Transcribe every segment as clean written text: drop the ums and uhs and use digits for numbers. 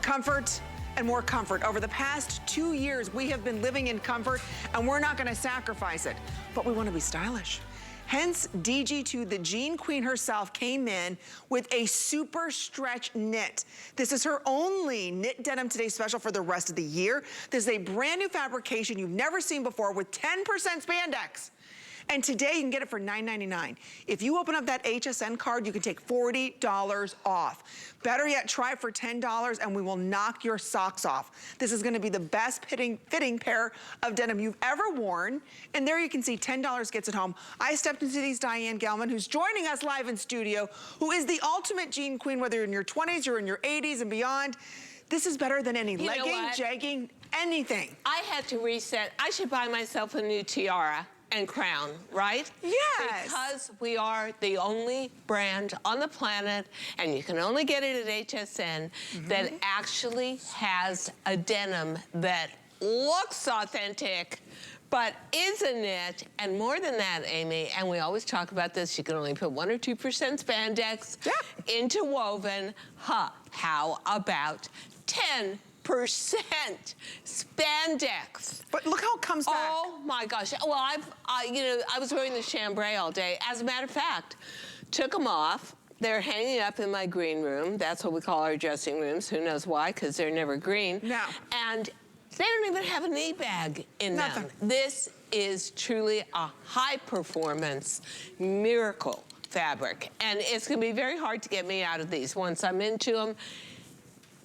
Comfort and more comfort. Over the past 2 years, we have been living in comfort, and we're not gonna sacrifice it, but we wanna be stylish. Hence, DG2, the jean queen herself, came in with a super stretch knit. This is her only knit denim today special for the rest of the year. This is a brand new fabrication you've never seen before with 10% spandex. And today you can get it for $9.99. If you open up that HSN card, you can take $40 off. Better yet, try it for $10 and we will knock your socks off. This is gonna be the best fitting pair of denim you've ever worn. And there you can see $10 gets it home. I stepped into these Diane Gilman, who's joining us live in studio, who is the ultimate jean queen, whether you're in your 20s, you're in your 80s and beyond. This is better than any legging, jegging, anything. I had to reset. I should buy myself a new tiara and crown, right? Yes. Because we are the only brand on the planet, and you can only get it at HSN, that actually has a denim that looks authentic, but is a knit, and more than that, Amy, and we always talk about this, you can only put 1 or 2% spandex into woven. How about 10% spandex? But look how it comes back. Oh my gosh. Well, I was wearing the chambray all day. As a matter of fact, took them off. They're hanging up in my green room. That's what we call our dressing rooms. Who knows why? Because they're never green. No. And they don't even have a knee bag in them. This is truly a high performance miracle fabric. And it's gonna be very hard to get me out of these once I'm into them.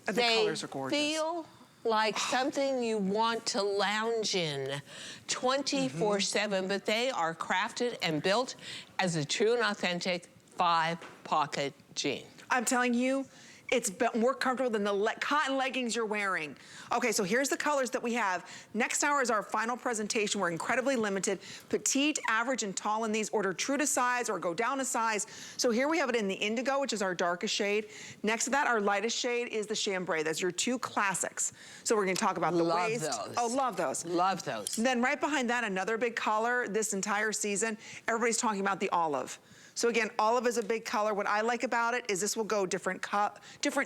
The colors are gorgeous. They feel like something you want to lounge in 24/7, but they are crafted and built as a true and authentic 5-pocket jean. I'm telling you, it's more comfortable than the cotton leggings you're wearing. Okay, so here's the colors that we have. Next hour is our final presentation. We're incredibly limited. Petite, average, and tall in these. Order true to size or go down a size. So here we have it in the indigo, which is our darkest shade. Next to that, our lightest shade is the chambray. That's your two classics. So we're gonna talk about the waist. Those. Oh, love those. Love those. And then right behind that, another big color this entire season, everybody's talking about the olive. So again, olive is a big color. What I like about it is this will go different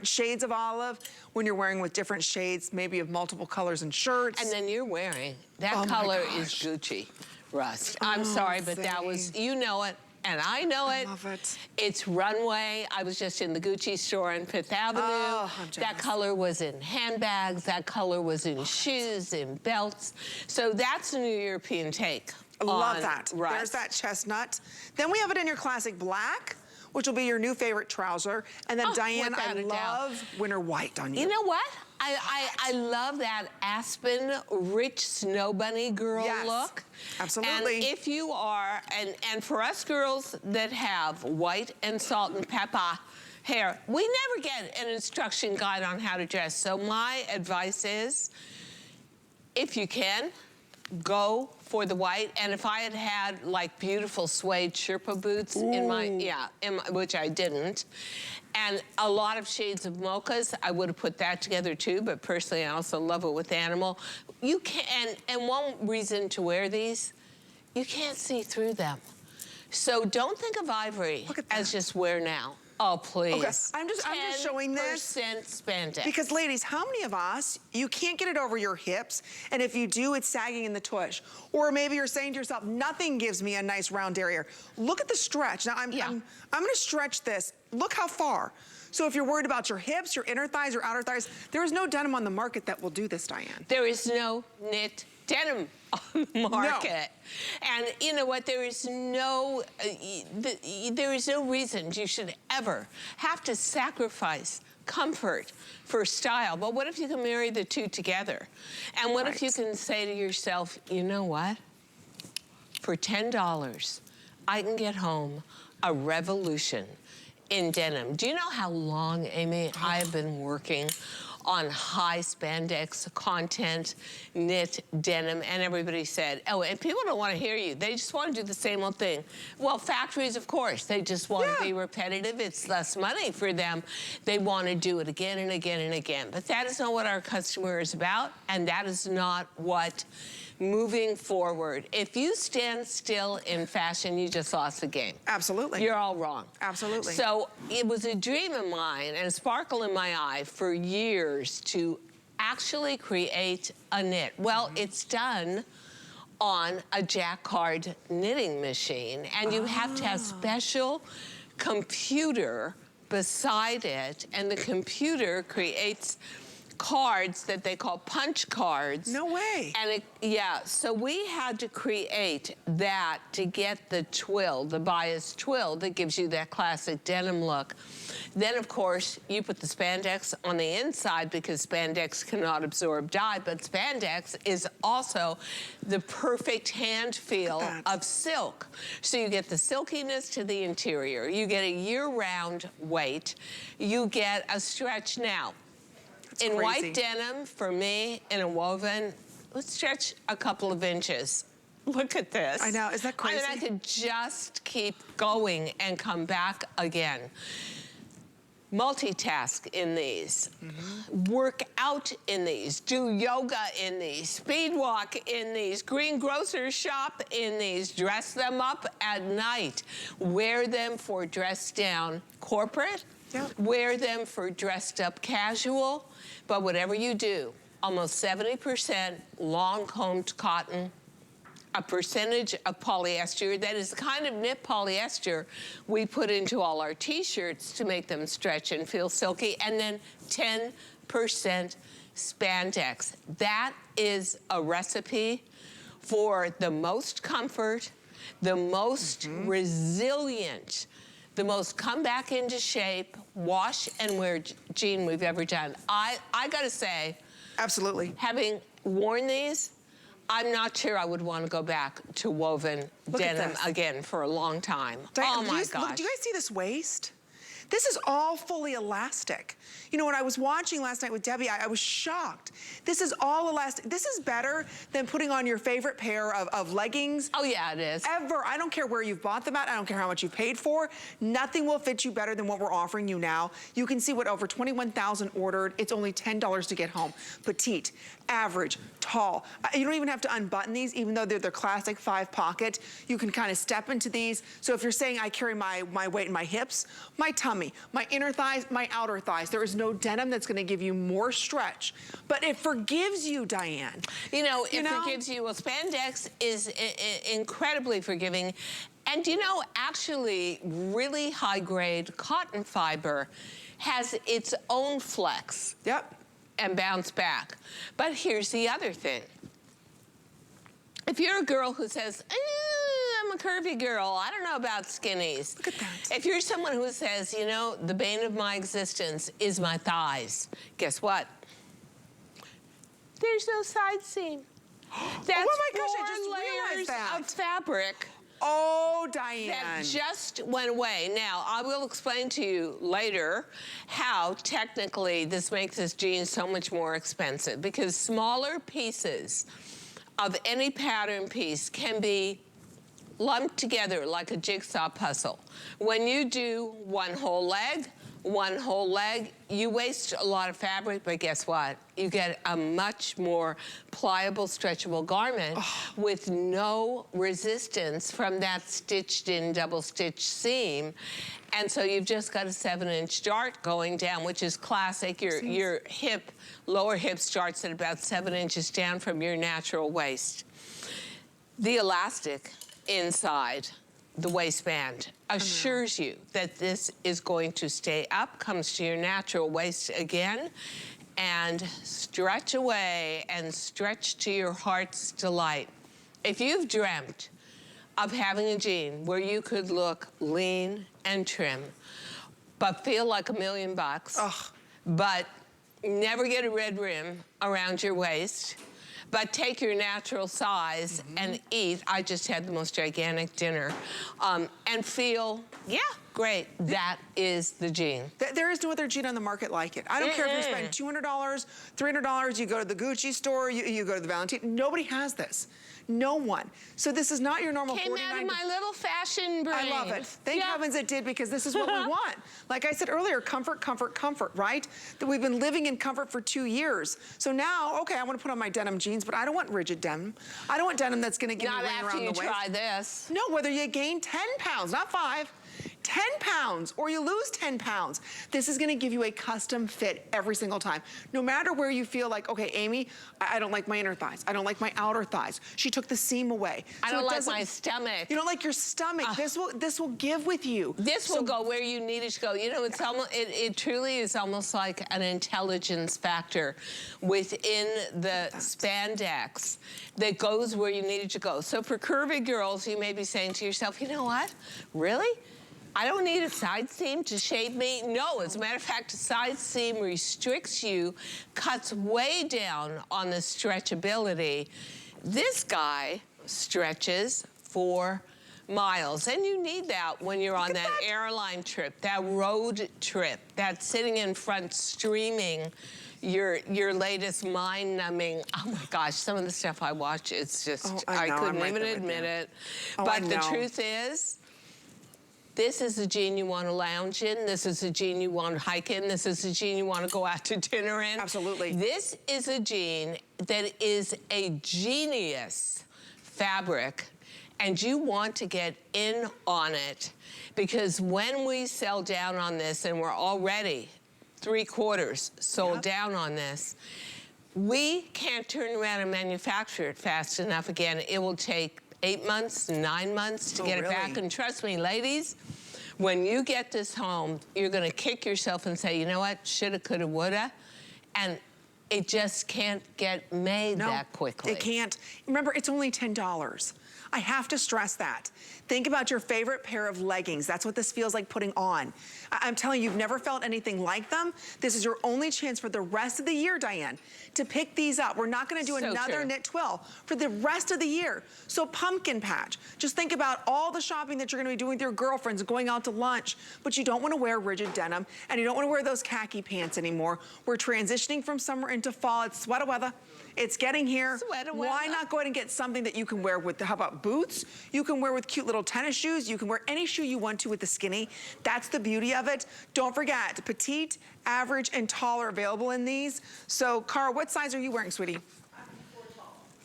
shades of olive when you're wearing with different shades, maybe of multiple colors and shirts. And then you're wearing, that color is Gucci, Rust. I'm sorry, but that was, you know it, and I know it. I love it. It's runway. I was just in the Gucci store on 5th Avenue. Oh, I'm jealous. That color was in handbags. That color was in shoes, in belts. So that's a new European take. Love that. Rust. There's that chestnut. Then we have it in your classic black, which will be your new favorite trouser. And then Diane, I love winter white on you. You know what? I love that aspen, rich snow bunny girl look. Absolutely. And if you are, and for us girls that have white and salt and pepper hair, we never get an instruction guide on how to dress. So my advice is, if you can, go for the white. And if I had had like beautiful suede Sherpa boots in my, which I didn't, and a lot of shades of mochas, I would have put that together too, but personally I also love it with animal. You can, and one reason to wear these, you can't see through them. So don't think of ivory as just wear now. Oh, please. Okay. I'm just showing this. 10% spandex. Because ladies, how many of us, you can't get it over your hips, and if you do, it's sagging in the tush. Or maybe you're saying to yourself, nothing gives me a nice round area. Look at the stretch. Now, I'm gonna stretch this. Look how far. So if you're worried about your hips, your inner thighs, your outer thighs, there is no denim on the market that will do this, Diane. There is no knit denim on the market. No. And you know what, there is no reason you should ever have to sacrifice comfort for style. But what if you can marry the two together? And what if you can say to yourself, you know what? For $10, I can get home a revolution in denim. Do you know how long, Amy, I have been working on high spandex content, knit denim, and everybody said, oh, and people don't want to hear you. They just want to do the same old thing. Well, factories, of course, they just want to be repetitive. It's less money for them. They want to do it again and again and again. But that is not what our customer is about, and that is not what moving forward. If you stand still in fashion, you just lost the game. Absolutely. You're all wrong. Absolutely. So it was a dream of mine and a sparkle in my eye for years years to actually create a knit. Well, it's done on a jacquard knitting machine, and you have to have special computer beside it, and the computer creates cards that they call punch cards. No way. And yeah, so we had to create that to get the twill, the bias twill that gives you that classic denim look. Then, of course, you put the spandex on the inside because spandex cannot absorb dye, but spandex is also the perfect hand feel of silk. So you get the silkiness to the interior. You get a year-round weight. You get a stretch now. In white denim, for me, in a woven, let's stretch a couple of inches. Look at this. I know, is that crazy? I mean, I could just keep going and come back again. Multitask in these, work out in these, do yoga in these, speed walk in these, greengrocer shop in these, dress them up at night, wear them for dress down corporate, wear them for dressed up casual, but whatever you do, almost 70% long combed cotton, a percentage of polyester. That is the kind of knit polyester we put into all our t-shirts to make them stretch and feel silky, and then 10% spandex. That is a recipe for the most comfort, the most resilient, the most come back into shape, wash and wear jean we've ever done. I gotta say, absolutely. Having worn these, I'm not sure I would want to go back to woven denim again for a long time. Diane, oh my gosh. Look, do you guys see this waist? This is all fully elastic. You know, when I was watching last night with Debbie, I was shocked. This is all elastic. This is better than putting on your favorite pair of leggings. Oh yeah, it is. Ever. I don't care where you've bought them at. I don't care how much you paid for. Nothing will fit you better than what we're offering you now. You can see what over 21,000 ordered. It's only $10 to get home. Petite, average, tall. You don't even have to unbutton these, even though they're the classic 5-pocket. You can kind of step into these. So if you're saying I carry my weight in my hips, my tummy, my inner thighs, my outer thighs, there is no denim that's gonna give you more stretch. But it forgives you, Diane. You know, it forgives you. Well, spandex is incredibly forgiving. And you know, actually, really high-grade cotton fiber has its own flex. Yep. And bounce back. But here's the other thing. If you're a girl who says, I'm a curvy girl, I don't know about skinnies. Look at that. If you're someone who says, you know, the bane of my existence is my thighs, guess what? There's no side seam. That's oh my gosh, I 4 just layers realized that. of fabric. Oh, Diane. That just went away. Now, I will explain to you later how technically this makes this jean so much more expensive, because smaller pieces of any pattern piece can be lumped together like a jigsaw puzzle. When you do one whole leg, you waste a lot of fabric, but guess what? You get a much more pliable, stretchable garment with no resistance from that stitched-in, double-stitch seam. And so you've just got a 7-inch dart going down, which is classic. Your hip, lower hip starts at about 7 inches down from your natural waist. The elastic inside the waistband assures you that this is going to stay up, comes to your natural waist again, and stretch away and stretch to your heart's delight. If you've dreamt of having a jean where you could look lean and trim, but feel like $1 million bucks, but never get a red rim around your waist, but take your natural size and eat. I just had the most gigantic dinner. And feel, yeah, great. That is the jean. There is no other jean on the market like it. I don't care if you spend $200, $300, you go to the Gucci store, you go to the Valentino. Nobody has this. No one. So this is not your normal $49. Came out of my little fashion brain. I love it. Thank heavens it did, because this is what we want. Like I said earlier, comfort, comfort, comfort, right? That we've been living in comfort for 2 years. So now, okay, I want to put on my denim jeans, but I don't want rigid denim. I don't want denim that's going to give me ring around the waist. Not after you try this. No, whether you gain 10 pounds, not 5, 10 pounds or you lose 10 pounds, this is gonna give you a custom fit every single time. No matter where you feel like, okay, Amy, I don't like my inner thighs. I don't like my outer thighs. She took the seam away. I don't like my stomach. You don't like your stomach. This will give with you. This will go where you need it to go. You know, it's almost, it truly is almost like an intelligence factor within the spandex that goes where you need it to go. So for curvy girls, you may be saying to yourself, you know what? Really? I don't need a side seam to shape me. No, as a matter of fact, a side seam restricts you, cuts way down on the stretchability. This guy stretches 4 miles, and you need that when you're on that airline trip, that road trip, that sitting in front streaming your latest mind-numbing. Oh my gosh, some of the stuff I watch, it's just, I couldn't even admit it. But the truth is, this is a jean you want to lounge in. This is a jean you want to hike in. This is a jean you want to go out to dinner in. Absolutely. This is a jean that is a genius fabric, and you want to get in on it, because when we sell down on this, and we're already 3/4 sold down on this, we can't turn around and manufacture it fast enough again. It will take 8 months, 9 months to get it back. And trust me, ladies, when you get this home, you're gonna kick yourself and say, you know what, shoulda, coulda, woulda, and it just can't get made that quickly. It can't. Remember, it's only $10. I have to stress that. Think about your favorite pair of leggings. That's what this feels like putting on. I'm telling you, you've never felt anything like them. This is your only chance for the rest of the year, Diane, to pick these up. We're not gonna do another knit twill for the rest of the year. So pumpkin patch. Just think about all the shopping that you're gonna be doing with your girlfriends, going out to lunch, but you don't wanna wear rigid denim, and you don't wanna wear those khaki pants anymore. We're transitioning from summer into fall. It's sweater weather. It's getting here. Why not go ahead and get something that you can wear with, how about boots? You can wear with cute little tennis shoes. You can wear any shoe you want to with the skinny. That's the beauty of it. Don't forget, petite, average, and tall are available in these. So, Cara, what size are you wearing, sweetie?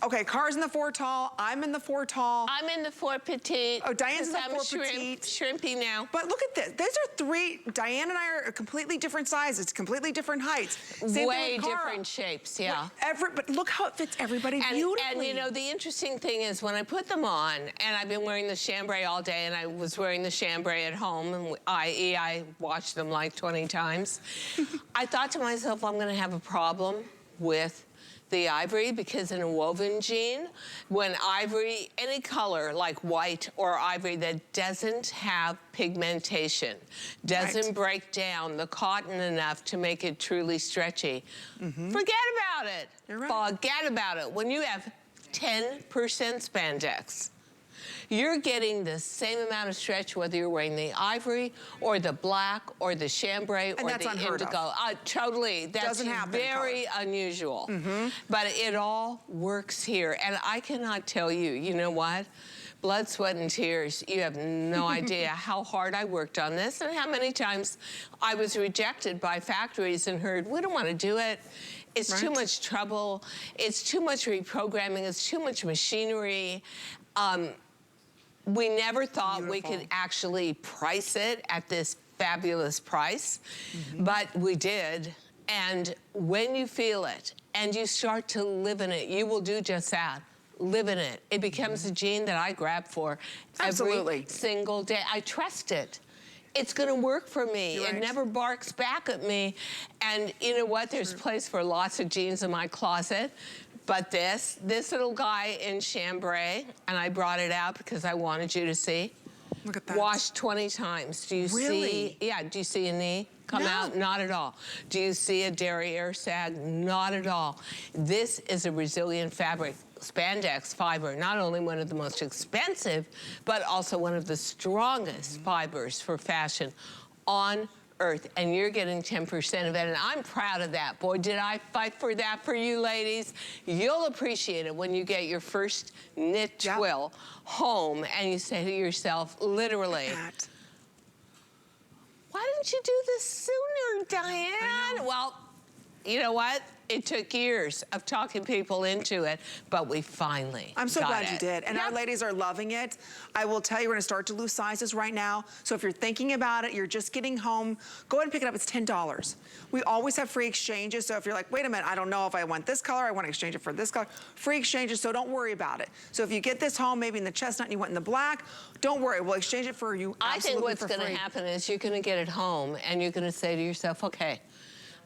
Okay, Cara's in the 4 tall, I'm in the 4 tall. I'm in the 4 petite. Oh, Diane's in the 4 petite. Shrimpy now. But look at this. These are 3, Diane and I are completely different sizes, completely different heights. Same Way different shapes, yeah. But look how it fits everybody beautifully. And you know, the interesting thing is when I put them on, and I've been wearing the chambray all day, and I was wearing the chambray at home, and I watched them like 20 times. I thought to myself, I'm gonna have a problem with the ivory, because in a woven jean, when ivory, any color like white or ivory that doesn't have pigmentation, doesn't break down the cotton enough to make it truly stretchy, forget about it. You're right. Forget about it. When you have 10% spandex, you're getting the same amount of stretch whether you're wearing the ivory or the black or the chambray or the indigo. Totally, that's very unusual. But it all works here. And I cannot tell you, you know what? Blood, sweat, and tears. You have no idea how hard I worked on this and how many times I was rejected by factories and heard, we don't want to do it. It's too much trouble. It's too much reprogramming. It's too much machinery. We never thought we could actually price it at this fabulous price, but we did. And when you feel it and you start to live in it, you will do just that. Live in it. It becomes a jean that I grab for every single day. I trust it. It's gonna work for me. It never barks back at me. And you know what? There's place for lots of jeans in my closet. But this little guy in chambray, and I brought it out because I wanted you to see. Look at that. Washed 20 times. Do you see? Yeah, do you see a knee come out? Not at all. Do you see a derriere sag? Not at all. This is a resilient fabric. Spandex fiber, not only one of the most expensive, but also one of the strongest fibers for fashion on earth, and you're getting 10% of it, and I'm proud of that. Boy, did I fight for that for you ladies. You'll appreciate it when you get your first knit twill home and you say to yourself, literally, why didn't you do this sooner, Diane? Well, you know what? It took years of talking people into it, but we finally I'm so got glad it. you did. And our ladies are loving it. I will tell you, we're gonna start to lose sizes right now. So if you're thinking about it, you're just getting home, go ahead and pick it up, it's $10. We always have free exchanges. So if you're like, wait a minute, I don't know if I want this color, I wanna exchange it for this color. Free exchanges, so don't worry about it. So if you get this home, maybe in the chestnut and you want in the black, don't worry, we'll exchange it for you I think absolutely for what's gonna happen is you're gonna get it home and you're gonna say to yourself, okay,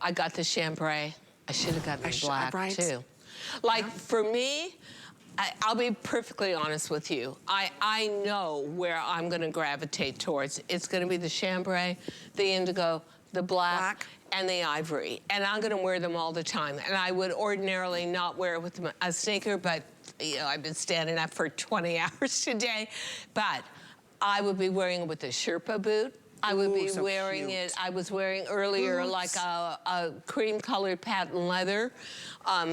I got the chambray. I should have gotten the black too. Like for me, I'll be perfectly honest with you. I know where I'm gonna gravitate towards. It's gonna be the chambray, the indigo, the black, and the ivory. And I'm gonna wear them all the time. And I would ordinarily not wear it with a sneaker, but you know, I've been standing up for 20 hours today. But I would be wearing it with a Sherpa boot. I would be wearing it. I was wearing earlier like a cream-colored patent leather,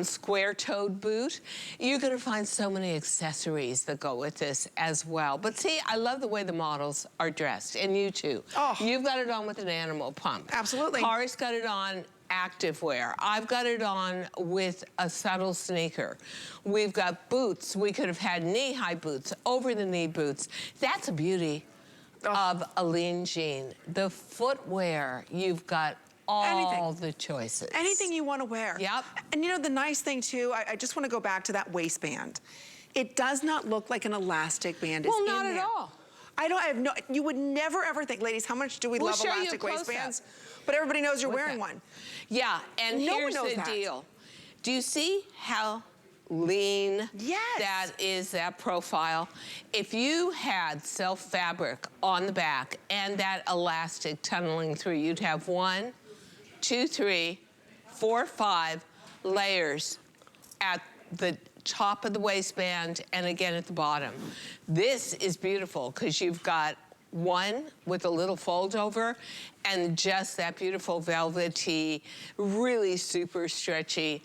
square-toed boot. You're gonna find so many accessories that go with this as well. But see, I love the way the models are dressed, and you too. Oh. You've got it on with an animal pump. Absolutely. Kari's got it on activewear. I've got it on with a subtle sneaker. We've got boots. We could have had knee-high boots, over-the-knee boots. That's a beauty of a lean jean. The footwear, you've got all the choices. Anything you want to wear. Yep. And you know, the nice thing too, I just want to go back to that waistband. It does not look like an elastic band is in there. Well, not at all. I have no, you would never ever think, ladies, how much do we love elastic waistbands? But everybody knows you're wearing one. Yeah, and here's the deal. Do you see how lean that is, that profile? If you had self fabric on the back and that elastic tunneling through, you'd have 1, 2, 3, 4, 5 layers at the top of the waistband and again at the bottom. This is beautiful because you've got one with a little fold over and just that beautiful velvety, really super stretchy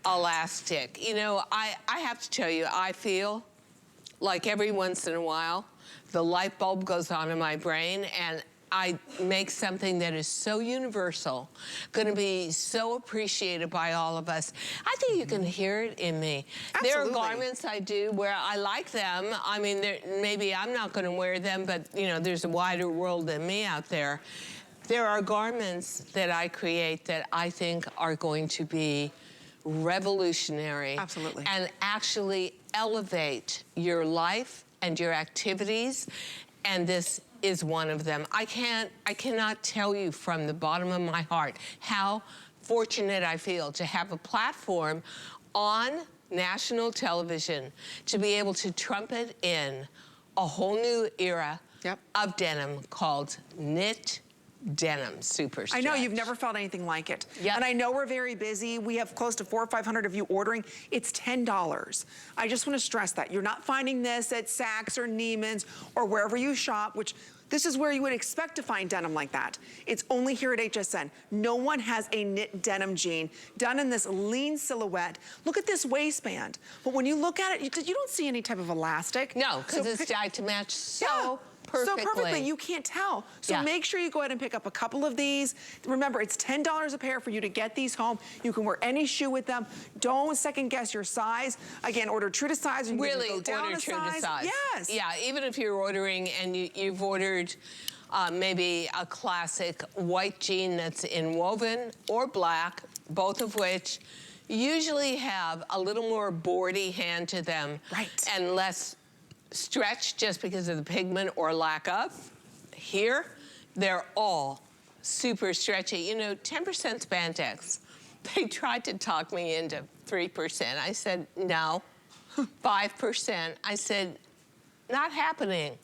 elastic. You know, I have to tell you, I feel like every once in a while, the light bulb goes on in my brain and I make something that is so universal, gonna be so appreciated by all of us. I think you can hear it in me. Absolutely. There are garments I do where I like them. I mean, maybe I'm not gonna wear them, but you know, there's a wider world than me out there. There are garments that I create that I think are going to be revolutionary. Absolutely. And actually elevate your life and your activities, and this is one of them. I cannot tell you from the bottom of my heart how fortunate I feel to have a platform on national television to be able to trumpet in a whole new era of denim called knit Denim SuperStretch. I know, you've never felt anything like it. Yep. And I know we're very busy. We have close to 400 or 500 of you ordering. It's $10. I just want to stress that. You're not finding this at Saks or Neiman's or wherever you shop, which this is where you would expect to find denim like that. It's only here at HSN. No one has a knit denim jean done in this lean silhouette. Look at this waistband. But when you look at it, you don't see any type of elastic. No, because it's dyed to match so perfectly. So perfectly, you can't tell. So make sure you go ahead and pick up a couple of these. Remember, it's $10 a pair for you to get these home. You can wear any shoe with them. Don't second guess your size. Again, order true to size. Or you really can go down order to true size. to size. Yes. Yeah, even if you're ordering and you've ordered maybe a classic white jean that's in woven or black, both of which usually have a little more boardy hand to them. Right. And less stretch just because of the pigment or lack of. Here, they're all super stretchy. You know, 10% spandex. They tried to talk me into 3%. I said, no. 5%. I said, not happening.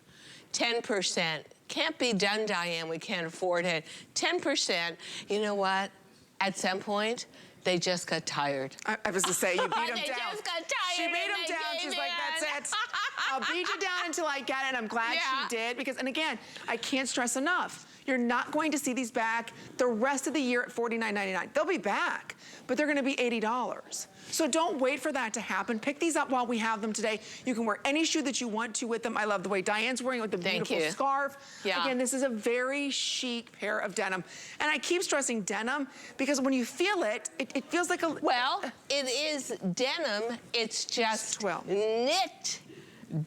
10%. Can't be done, Diane. We can't afford it. 10%. You know what? At some point, they just got tired. I was to say, you beat them down. They just got tired. She beat them down. She's like, that's it. I'll beat you down until I get it. And I'm glad she did because, and again, I can't stress enough. You're not going to see these back the rest of the year at $49.99. They'll be back, but they're gonna be $80. So don't wait for that to happen. Pick these up while we have them today. You can wear any shoe that you want to with them. I love the way Diane's wearing it with the beautiful scarf. Yeah. Again, this is a very chic pair of denim. And I keep stressing denim because when you feel it, it feels like a... Well, it is denim. It's just knit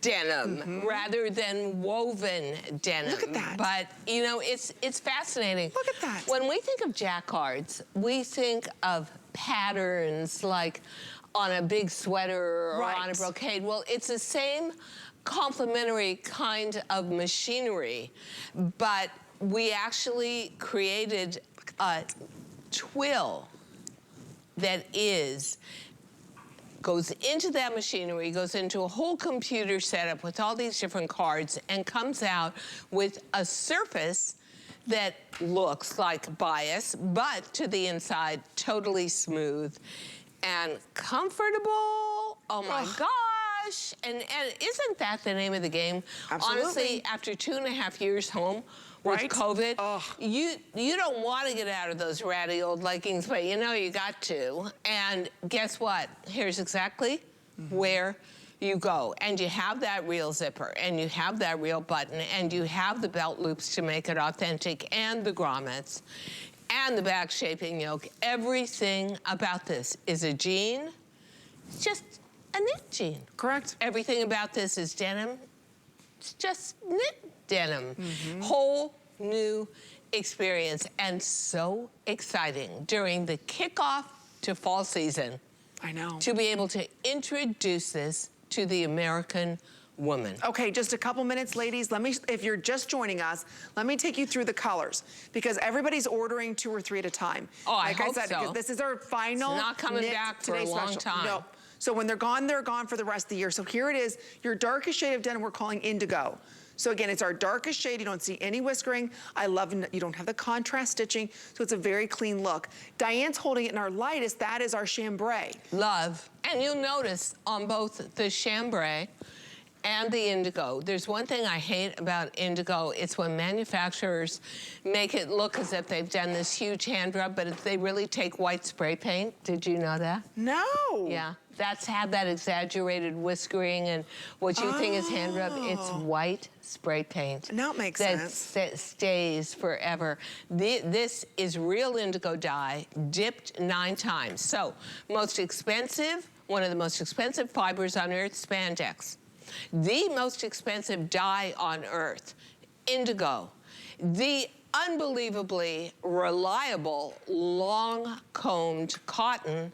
denim rather than woven denim. Look at that. But, you know, it's fascinating. Look at that. When we think of jacquards, we think of patterns like on a big sweater or on a brocade. Well, it's the same complementary kind of machinery, but we actually created a twill that goes into that machinery, goes into a whole computer setup with all these different cards, and comes out with a surface that looks like bias, but to the inside, totally smooth and comfortable. Oh my gosh. And isn't that the name of the game? Absolutely. Honestly, after 2.5 years home with COVID, you don't want to get out of those ratty old leggings, but you know you got to. And guess what? Here's exactly where you go. And you have that real zipper, and you have that real button, and you have the belt loops to make it authentic, and the grommets, and the back shaping yoke. Everything about this is a jean. It's just a knit jean. Correct. Everything about this is denim. It's just knit denim. Whole new experience, and so exciting during the kickoff to fall season. I know. To be able to introduce this to the American woman. Okay, just a couple minutes, ladies. If you're just joining us, let me take you through the colors, because everybody's ordering 2 or 3 at a time. Oh, like I hope said, so. This is our final It's not coming back for a long time. No. So when they're gone for the rest of the year. So here it is, your darkest shade of denim we're calling indigo. So again, it's our darkest shade. You don't see any whiskering. I love, you don't have the contrast stitching, so it's a very clean look. Diane's holding it in our lightest. That is our chambray. Love. And you'll notice on both the chambray and the indigo, there's one thing I hate about indigo. It's when manufacturers make it look as if they've done this huge hand rub, but they really take white spray paint. Did you know that? No. Yeah. That's had that exaggerated whiskering, and what you think is hand rub, it's white spray paint. Now it makes sense. That stays forever. This is real indigo dye, dipped 9 times. So, most expensive, one of the most expensive fibers on earth, spandex. The most expensive dye on earth, indigo. The unbelievably reliable, long-combed cotton.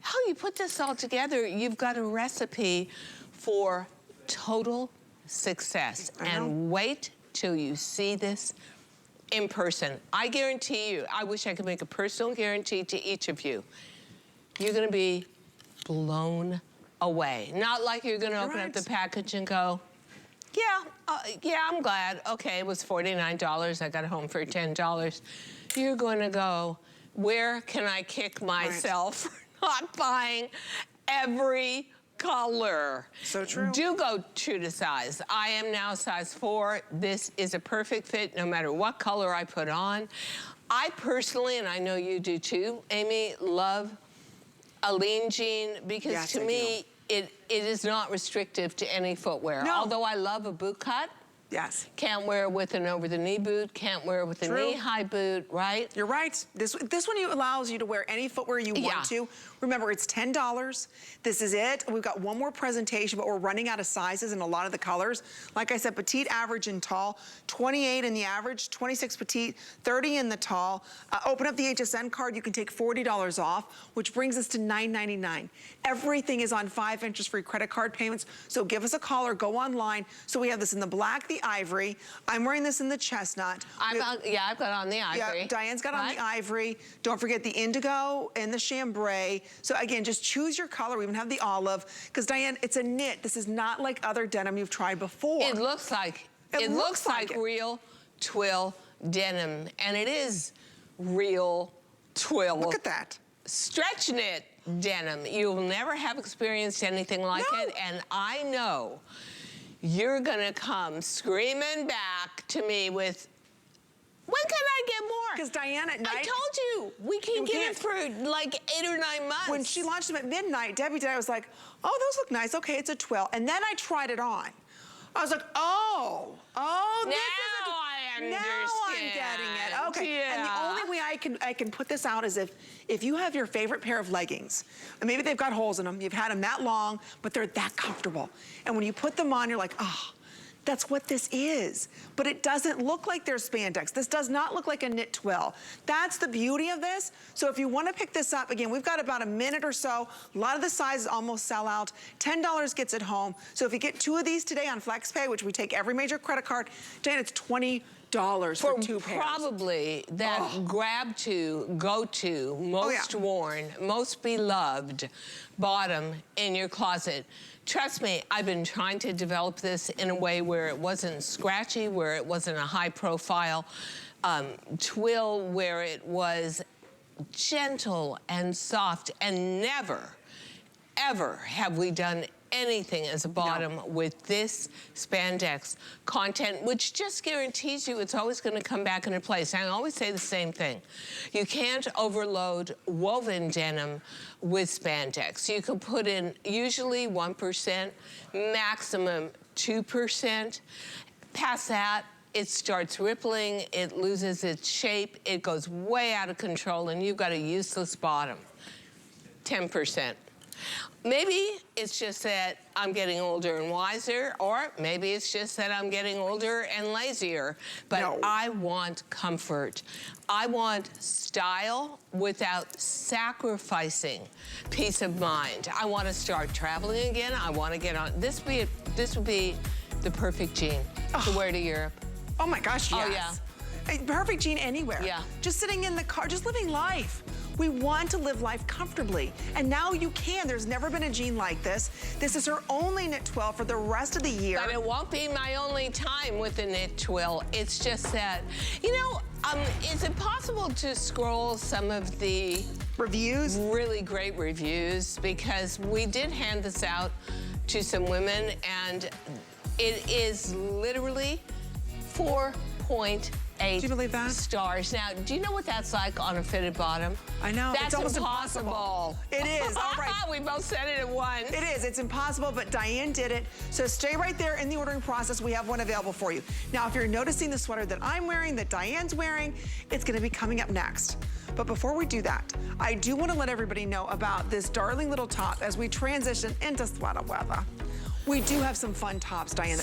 How you put this all together, you've got a recipe for total success. And wait till you see this in person. I guarantee you, I wish I could make a personal guarantee to each of you. You're gonna be blown away. Not like you're gonna open up the package and go, yeah, I'm glad. Okay, it was $49, I got it home for $10. You're gonna go, where can I kick myself for not buying every color? So true. Do go true to size. I am now size 4. This is a perfect fit no matter what color I put on. I personally, and I know you do too, Amy, love a lean jean because to me, it is not restrictive to any footwear. No. Although I love a boot cut. Yes. Can't wear it with an over-the-knee boot, can't wear it with a knee-high boot, right? You're right. This one allows you to wear any footwear you want to. Remember, it's $10. This is it. We've got one more presentation, but we're running out of sizes in a lot of the colors. Like I said, petite, average, and tall. 28 in the average, 26 petite, 30 in the tall. Open up the HSN card. You can take $40 off, which brings us to $9.99. Everything is on 5 interest-free credit card payments. So give us a call or go online. So we have this in the black, the ivory. I'm wearing this in the chestnut. I've got on the ivory. Yeah, Diane's got on the ivory. Don't forget the indigo and the chambray. So again, just choose your color. We even have the olive. Because Diane, it's a knit. This is not like other denim you've tried before. It looks like real twill denim. And it is real twill. Look at that. Stretch knit denim. You'll never have experienced anything like it. And I know you're gonna come screaming back to me with When can I get more? Because Diane at night... I told you, we can get it for like 8 or 9 months. When she launched them at midnight, Debbie did, I was like, oh, those look nice. Okay, it's a 12. And then I tried it on. I was like, oh, this is I understand. Now I'm getting it. Okay. Yeah. And the only way I can put this out is if you have your favorite pair of leggings, and maybe they've got holes in them, you've had them that long, but they're that comfortable. And when you put them on, you're like, oh, that's what this is. But it doesn't look like there's spandex. This does not look like a knit twill. That's the beauty of this. So if you want to pick this up, again, we've got about a minute or so. A lot of the sizes almost sell out. $10 gets it home. So if you get 2 of these today on FlexPay, which we take every major credit card, Diane, it's $20 for 2 pairs. Probably that grab to, go to, most worn, most beloved bottom in your closet. Trust me, I've been trying to develop this in a way where it wasn't scratchy, where it wasn't a high profile twill, where it was gentle and soft, and never, ever have we done anything as a bottom with this spandex content, which just guarantees you it's always going to come back into place. I always say the same thing. You can't overload woven denim with spandex. You can put in usually 1%, maximum 2%. Past that, it starts rippling, it loses its shape, it goes way out of control, and you've got a useless bottom. 10%. Maybe it's just that I'm getting older and wiser, or maybe it's just that I'm getting older and lazier. But I want comfort. I want style without sacrificing peace of mind. I want to start traveling again. I want to get on. This would be the perfect jean to wear to Europe. Oh my gosh, yes. Oh yeah. Perfect jean anywhere. Yeah. Just sitting in the car, just living life. We want to live life comfortably, and now you can. There's never been a jean like this. This is her only knit twill for the rest of the year. But it won't be my only time with the knit twill. It's just that, you know, is it possible to scroll some of the reviews? Really great reviews, because we did hand this out to some women, and it is literally 4.8 do you believe that? Stars. Now, do you know what that's like on a fitted bottom? I know. That's it's almost impossible. It is. All right. We both said it at once. It is. It's impossible, but Diane did it. So stay right there in the ordering process. We have one available for you. Now, if you're noticing the sweater that I'm wearing, that Diane's wearing, it's going to be coming up next. But before we do that, I do want to let everybody know about this darling little top as we transition into sweater weather. We do have some fun tops, Diane,